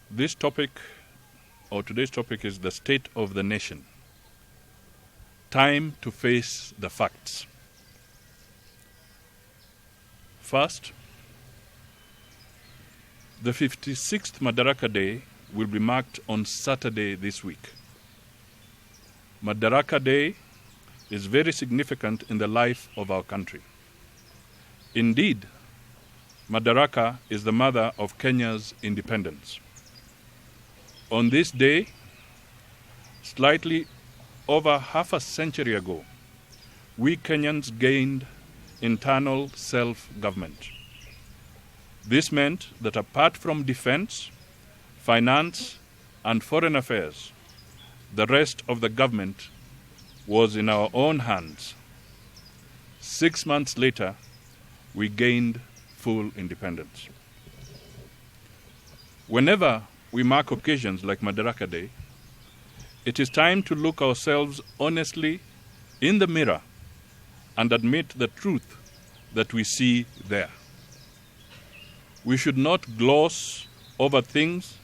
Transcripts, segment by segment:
This topic, or today's topic, is the state of the nation. Time to face the facts. First, the 56th Madaraka Day will be marked on Saturday this week. Madaraka Day is very significant in the life of our country. Indeed, Madaraka is the mother of Kenya's independence. On this day, slightly over half a century ago, we Kenyans gained internal self-government. This meant that apart from defense, finance, and foreign affairs, the rest of the government was in our own hands. 6 months later, we gained full independence. Whenever we mark occasions like Madaraka Day, it is time to look ourselves honestly in the mirror and admit the truth that we see there. We should not gloss over things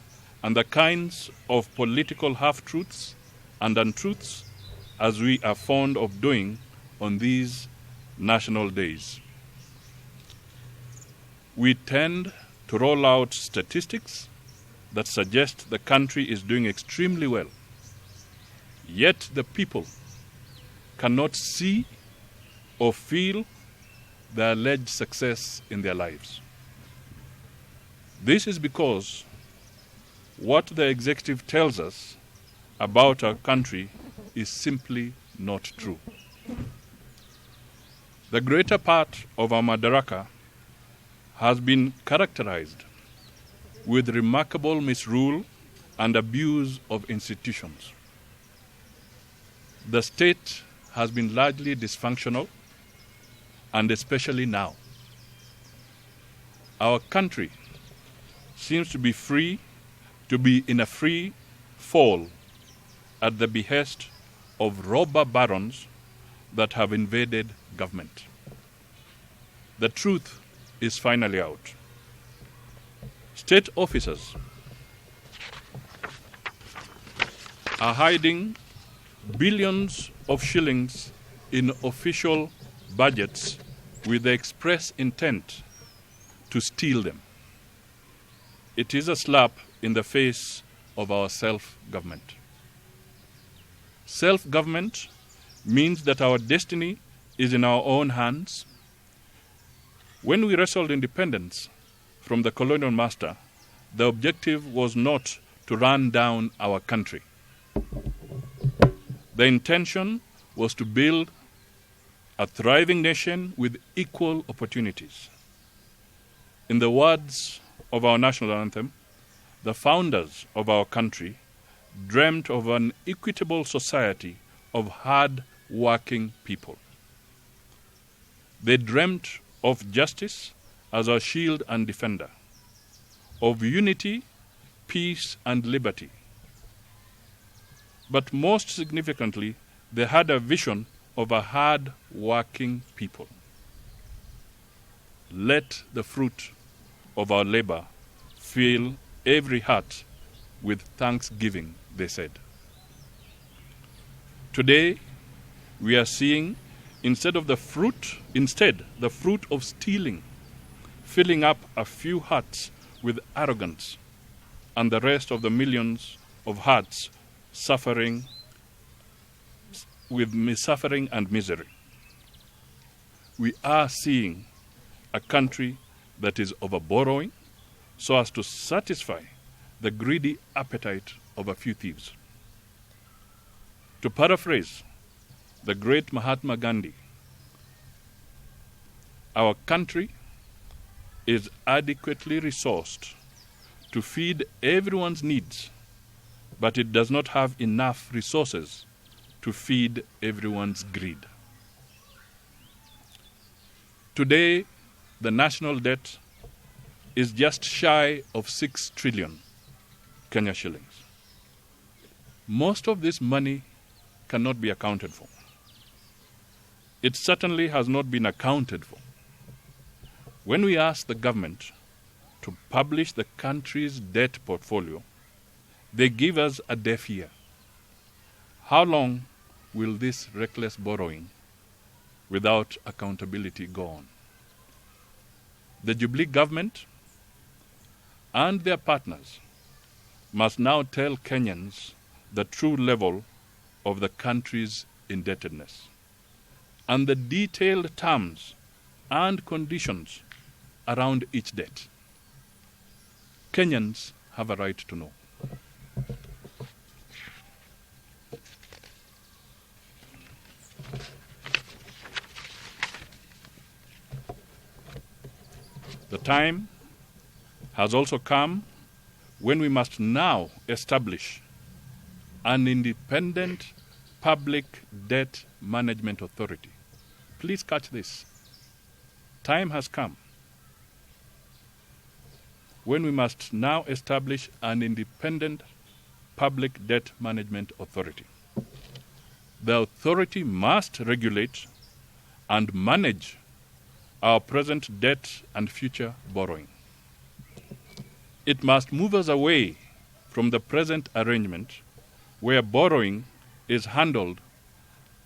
and the kinds of political half-truths and untruths as we are fond of doing on these national days. We tend to roll out statistics that suggest the country is doing extremely well. Yet the people cannot see or feel the alleged success in their lives. This is because what the executive tells us about our country is simply not true. The greater part of our Madaraka has been characterized with remarkable misrule and abuse of institutions. The state has been largely dysfunctional, and especially now. Our country seems to be in a free fall at the behest of robber barons that have invaded government. The truth is finally out. State officers are hiding billions of shillings in official budgets with the express intent to steal them. It is a slap in the face of our self-government. Self-government means that our destiny is in our own hands. When we wrestled independence from the colonial master, the objective was not to run down our country. The intention was to build a thriving nation with equal opportunities. In the words of our national anthem, the founders of our country dreamt of an equitable society of hard-working people. They dreamt of justice as our shield and defender, of unity, peace, and liberty. But most significantly, they had a vision of a hard-working people. Let the fruit of our labor fill every heart with thanksgiving, they said. Today, we are seeing the fruit of stealing, filling up a few hearts with arrogance, and the rest of the millions of hearts suffering and misery. We are seeing a country that is overborrowing so as to satisfy the greedy appetite of a few thieves. To paraphrase the great Mahatma Gandhi, our country is adequately resourced to feed everyone's needs, but it does not have enough resources to feed everyone's greed. Today, the national debt is just shy of 6 trillion Kenya shillings. Most of this money cannot be accounted for. it certainly has not been accounted for. When we ask the government to publish the country's debt portfolio, they give us a deaf ear. How long will this reckless borrowing without accountability go on? The Jubilee government and their partners must now tell Kenyans the true level of the country's indebtedness and the detailed terms and conditions around each debt. Kenyans have a right to know. The time has also come when we must now establish an independent public debt management authority. Please catch this. Time has come when we must now establish an independent public debt management authority. The authority must regulate and manage our present debt and future borrowing. It must move us away from the present arrangement where borrowing is handled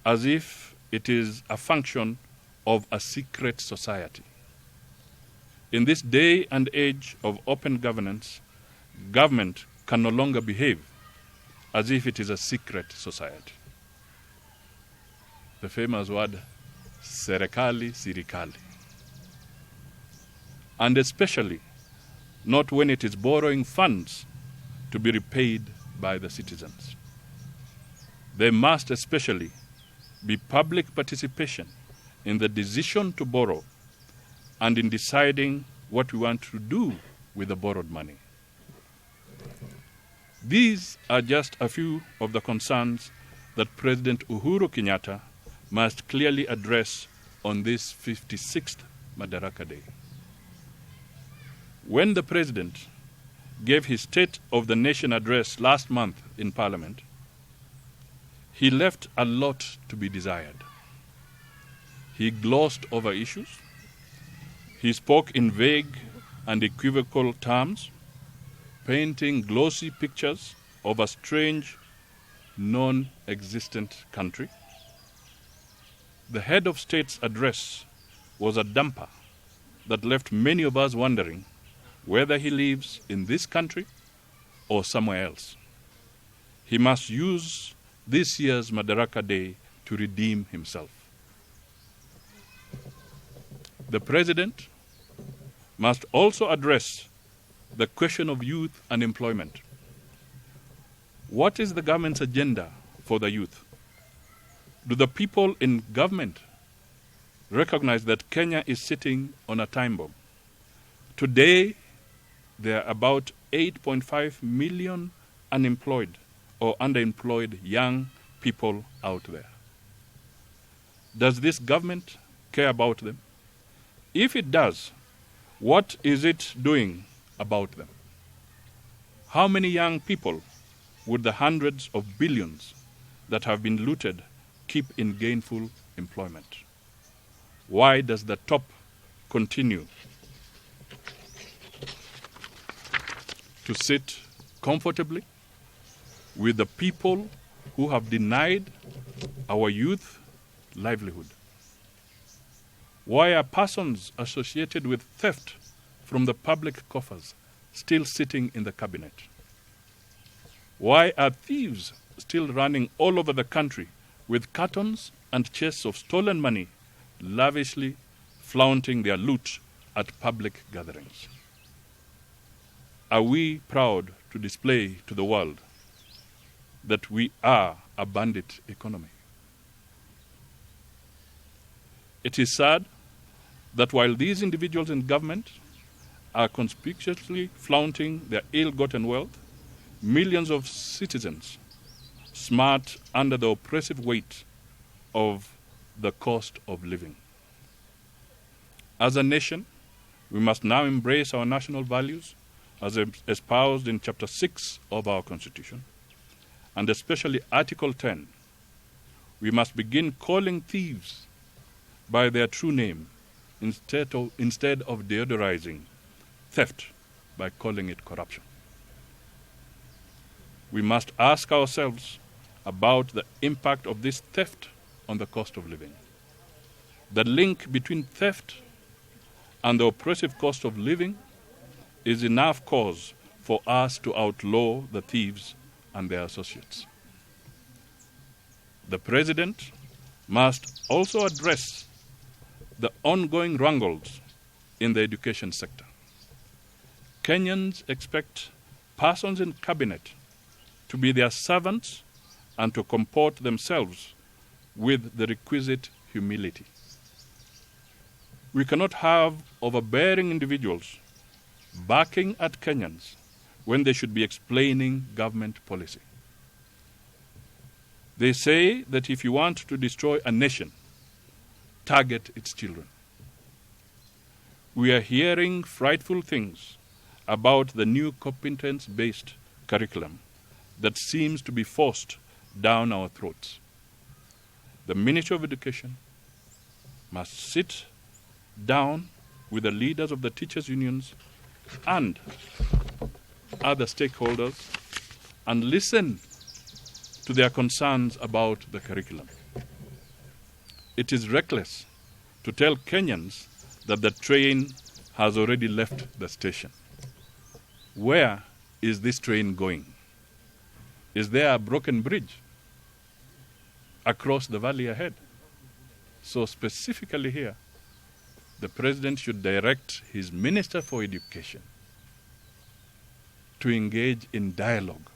as if it is a function of a secret society. In this day and age of open governance, government can no longer behave as if it is a secret society. The famous word, serikali, sirikali. And especially not when it is borrowing funds to be repaid by the citizens. There must especially be public participation in the decision to borrow and in deciding what we want to do with the borrowed money. These are just a few of the concerns that President Uhuru Kenyatta must clearly address on this 56th Madaraka Day. When the President gave his State of the Nation address last month in Parliament, he left a lot to be desired. He glossed over issues. He spoke in vague and equivocal terms, painting glossy pictures of a strange, non-existent country. The head of state's address was a damper that left many of us wondering whether he lives in this country or somewhere else. He must use this year's Madaraka Day to redeem himself. The President must also address the question of youth and employment. What is the government's agenda for the youth? Do the people in government recognize that Kenya is sitting on a time bomb? Today, there are about 8.5 million unemployed or underemployed young people out there. Does this government care about them? If it does, what is it doing about them? How many young people would the hundreds of billions that have been looted keep in gainful employment? Why does the top continue to sit comfortably with the people who have denied our youth livelihood? Why are persons associated with theft from the public coffers still sitting in the cabinet? Why are thieves still running all over the country with cartons and chests of stolen money, lavishly flaunting their loot at public gatherings? Are we proud to display to the world that we are a bandit economy? It is sad that while these individuals in government are conspicuously flaunting their ill-gotten wealth, millions of citizens smart under the oppressive weight of the cost of living. As a nation, we must now embrace our national values as espoused in Chapter 6 of our Constitution, and especially Article 10. We must begin calling thieves by their true name instead of deodorizing theft by calling it corruption. We must ask ourselves about the impact of this theft on the cost of living. The link between theft and the oppressive cost of living is enough cause for us to outlaw the thieves and their associates. The President must also address the ongoing wrangles in the education sector. Kenyans expect persons in cabinet to be their servants and to comport themselves with the requisite humility. We cannot have overbearing individuals barking at Kenyans when they should be explaining government policy. They say that if you want to destroy a nation, target its children. We are hearing frightful things about the new competence-based curriculum that seems to be forced down our throats. The Ministry of Education must sit down with the leaders of the teachers' unions and other stakeholders and listen to their concerns about the curriculum. It is reckless to tell Kenyans that the train has already left the station. Where is this train going? Is there a broken bridge across the valley ahead? So specifically here, the President should direct his Minister for Education to engage in dialogue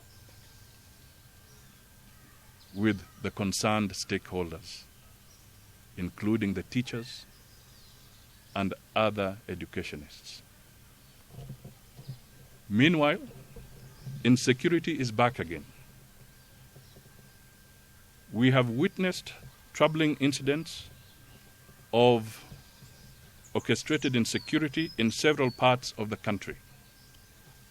with the concerned stakeholders, including the teachers and other educationists. Meanwhile, insecurity is back again. We have witnessed troubling incidents of orchestrated insecurity in several parts of the country.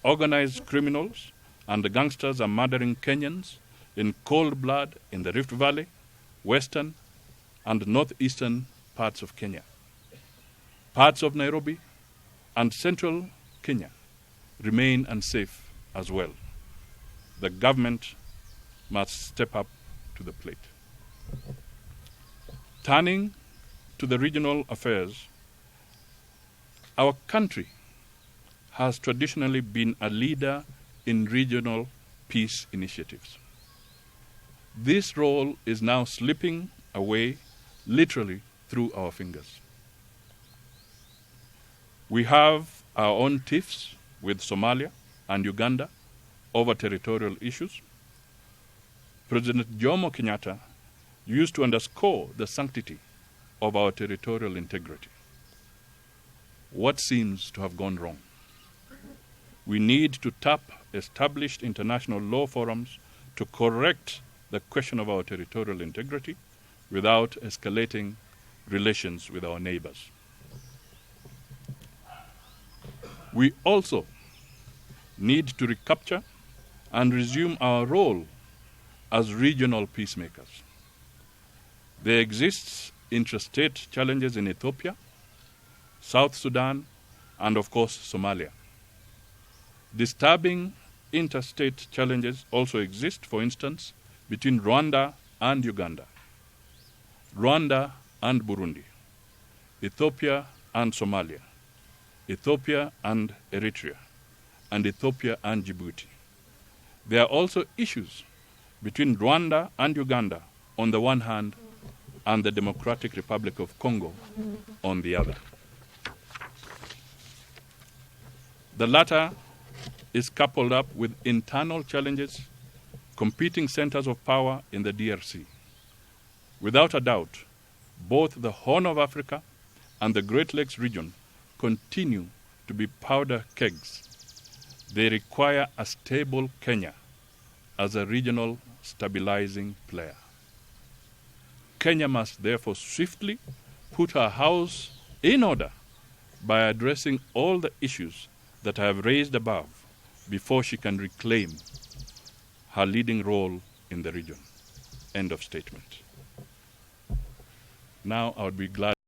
Organized criminals and the gangsters are murdering Kenyans in cold blood in the Rift Valley, western and northeastern parts of Kenya. Parts of Nairobi and central Kenya remain unsafe as well. The government must step up to the plate. Turning to the regional affairs, our country has traditionally been a leader in regional peace initiatives. This role is now slipping away literally through our fingers. We have our own tiffs with Somalia and Uganda over territorial issues. President Jomo Kenyatta used to underscore the sanctity of our territorial integrity. What seems to have gone wrong? We need to tap established international law forums to correct the question of our territorial integrity without escalating relations with our neighbors. We also need to recapture and resume our role as regional peacemakers. There exists intrastate challenges in Ethiopia, South Sudan, and of course Somalia. Disturbing interstate challenges also exist, for instance, between Rwanda and Uganda, Rwanda and Burundi, Ethiopia and Somalia, Ethiopia and Eritrea, and Ethiopia and Djibouti. There are also issues between Rwanda and Uganda on the one hand and the Democratic Republic of Congo on the other. The latter is coupled up with internal challenges, competing centers of power in the DRC. Without a doubt, both the Horn of Africa and the Great Lakes region continue to be powder kegs. They require a stable Kenya as a regional stabilizing player. Kenya must therefore swiftly put her house in order by addressing all the issues that I have raised above before she can reclaim her leading role in the region. End of statement. Now I would be glad